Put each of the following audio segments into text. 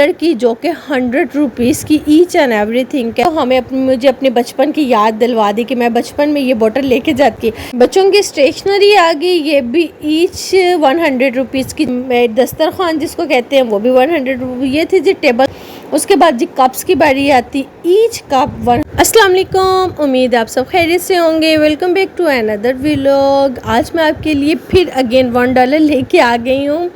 की जो कि 100 रुपीज़ की ईच एंड एवरीथिंग है। तो मुझे अपने बचपन की याद दिलवा दी कि मैं बचपन में ये बोतल लेके जाती। बच्चों की स्टेशनरी आ गई, ये भी ईच 100 रुपीज़ की। दस्तरखान जिसको कहते हैं वो भी 100 रुपीज़। ये थी जी टेबल। उसके बाद जी कप्स की बारी आती, ईच कप 1। अस्सलाम वालेकुम, उम्मीद है आप सब खैरियत से होंगे। Welcome back to another vlog. आज मैं आपके लिए फिर अगेन $1 लेके आ गई हूँ।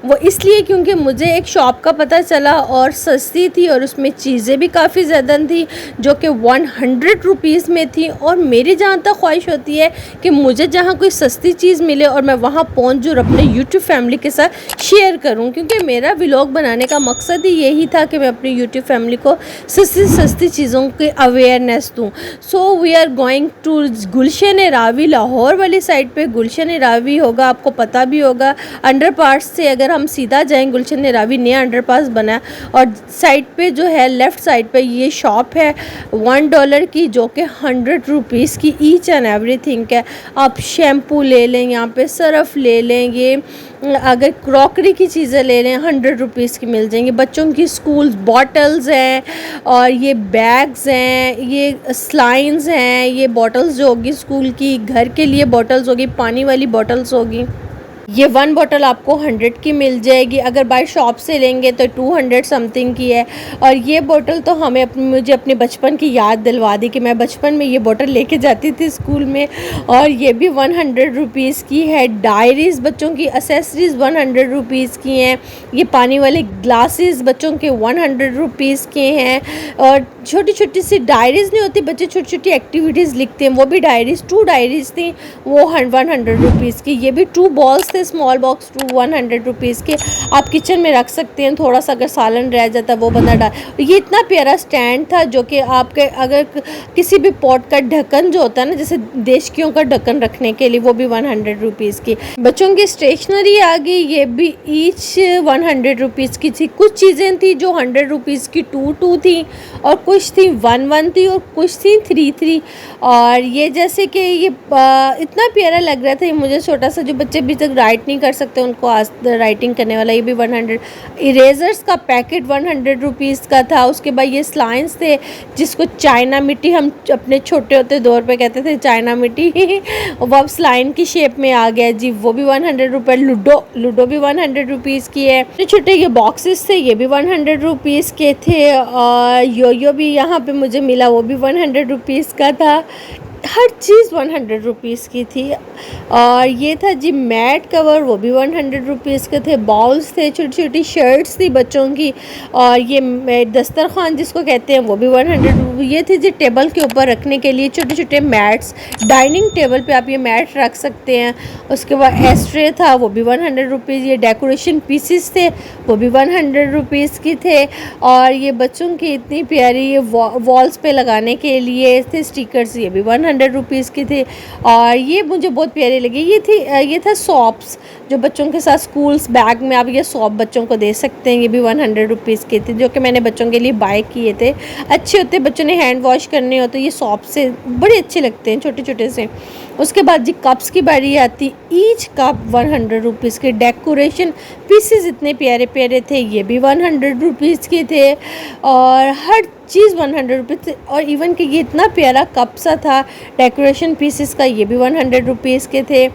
वो इसलिए क्योंकि मुझे एक शॉप का पता चला और सस्ती थी और उसमें चीज़ें भी काफ़ी ज़्यादा थी जो कि 100 रुपीज़ में थी। और मेरी जहाँ तक ख्वाहिश होती है कि मुझे जहाँ कोई सस्ती चीज़ मिले और मैं वहाँ पहुँच जो अपने यूट्यूब फैमिली के साथ शेयर करूँ, क्योंकि मेरा व्लॉग बनाने का मकसद ही यही था कि मैं अपनी यूट्यूब फैमिली को सस्ती चीज़ों की अवेयरनेस दूँ। So we are going to Gulshan Ravi, Lahore वाली साइड पे गुलशन रावी होगा, आपको पता भी होगा। अंडरपास से अगर हम सीधा जाएं, गुलशन रावी नया अंडरपास बना और साइड पे जो है लेफ़्ट साइड पे ये शॉप है $1 की जो कि 100 रुपीज़ की ईच एंड एवरीथिंग है। आप शैम्पू ले लें, यहाँ पे सर्फ ले लें, ये अगर क्रॉकरी की चीज़ें ले लें 100 रुपीज़ की मिल जाएंगी। बच्चों की स्कूल बॉटल्स हैं और ये बैग्स हैं, ये स्लाइन्स हैं, ये बॉटल्स जो होगी स्कूल की, घर के लिए बॉटल्स होगी, पानी वाली बॉटल्स होगी। ये 1 बॉटल आपको 100 की मिल जाएगी। अगर बाय शॉप से लेंगे तो 200 समथिंग की है। और ये बोतल तो मुझे अपने बचपन की याद दिलवा दी कि मैं बचपन में ये बोतल लेके जाती थी स्कूल में। और ये भी 100 रुपीज़ की है। डायरीज़ बच्चों की, एसेसरीज़ 100 रुपीज़ की हैं। ये पानी वाले ग्लासेस बच्चों के 100 रुपीज़ के हैं। और छोटी छोटी सी डायरीज़ नहीं होती, बच्चे छोटी छोटी एक्टिविटीज़ लिखते हैं, वो भी डायरीज़, 2 डायरीज़ थी, वो 100 रुपीज़ की। ये भी 2 बॉल्स थे, स्मॉल बॉक्स 100 रुपीज़ के। आप किचन में रख सकते हैं, थोड़ा सा अगर सालन रह जाता वो बंदा डाल। ये इतना प्यारा स्टैंड था जो कि आपके अगर किसी भी पॉट का ढक्कन जो होता है ना, जैसे देशकियों का ढक्कन रखने के लिए, वो भी 100 रुपीज़ की। बच्चों की स्टेशनरी आ गई, ये भी ईच 100 रुपीज़ की थी। कुछ चीज़ें थी जो 100 रुपीज़ की 2 थी और कुछ थी 1 थी और कुछ थी 3 और ये जैसे कि ये इतना प्यारा लग रहा था। ये मुझे छोटा सा, जो बच्चे अभी तक राइट नहीं कर सकते उनको आज राइटिंग करने वाला, ये भी 100। इरेजर्स का पैकेट 100 रुपीज़ का था। उसके बाद ये स्लाइन्स थे जिसको चाइना मिट्टी हम अपने छोटे होते दौर पे कहते थे, चाइना मिट्टी वो अब स्लाइन की शेप में आ गया जी, वो भी 100 रुपये। लूडो भी 100 रुपीज़ की है। छोटे छोटे ये बॉक्सेस थे, ये भी 100 रुपीज़ के थे। और यो भी यहाँ पे मुझे मिला, वो भी 100 रुपीज़ का था। हर चीज़ 100 रुपीज़ की थी। और ये था जी मैट कवर, वो भी 100 रुपीज़ के थे। बाउल्स थे, छोटी छोटी शर्ट्स थी बच्चों की। और ये दस्तरखान जिसको कहते हैं वो भी 100 रुपीज़। ये थी जी टेबल के ऊपर रखने के लिए छोटे छोटे मैट्स, डाइनिंग टेबल पे आप ये मैट रख सकते हैं। उसके बाद एस्ट्रे था, वो भी 100 रुपीज़। ये डेकोरेशन पीसीस थे, वो भी 100 रुपीज़ की थे। और ये बच्चों की इतनी प्यारी ये वॉल्स पे लगाने के लिए थे स्टिकर्स, ये भी 100 रुपीज़ की थे। और ये मुझे बहुत प्यारी लगी। ये था सॉप्स, जो बच्चों के साथ स्कूल्स बैग में आप ये सॉप बच्चों को दे सकते हैं। ये भी 100 रुपीज़ के थे, जो कि मैंने बच्चों के लिए बाय किए थे। अच्छे होते, बच्चों ने हैंड वॉश करने हो तो ये सॉप से बड़े अच्छे लगते हैं, छोटे छोटे से। उसके बाद जी कप्स की बारी आती, ईच कप 100 रुपीज़ के। डेकोरेशन पीसेस इतने प्यारे प्यारे थे, ये भी 100 रुपीज़ के थे। और हर चीज़ 100 रुपीज़। और इवन कि ये इतना प्यारा कप सा था डेकोरेशन पीसेस का, ये भी 100 रुपीज़ के थे।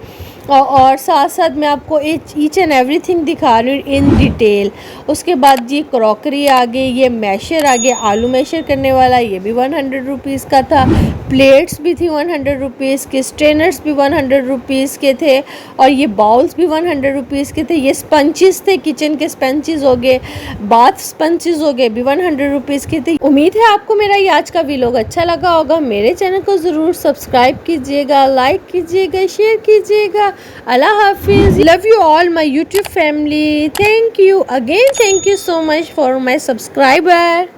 और साथ साथ मैं आपको ईच एंड एवरीथिंग दिखा रही हूँ इन डिटेल। उसके बाद जी क्रॉकरी आ गई, ये मैशर आ गया, आलू मैशर करने वाला, ये भी 100 रुपीज़ का था। प्लेट्स भी थी 100 रुपीज़ के, स्ट्रेनर्स भी 100 रुपीज़ के थे। और ये बाउल्स भी 100 रुपीज़ के थे। ये स्पंचेस थे, किचन के स्पंचेस हो गए, बाथ स्पंचेस हो गए, भी 100 रुपीज़ के थे। उम्मीद है आपको मेरा ये आज का व्लॉग अच्छा लगा होगा। मेरे चैनल को ज़रूर सब्सक्राइब कीजिएगा, लाइक कीजिएगा, शेयर कीजिएगा। Allah Hafiz. Love you all my YouTube family. Thank you again. Thank you so much for my subscriber.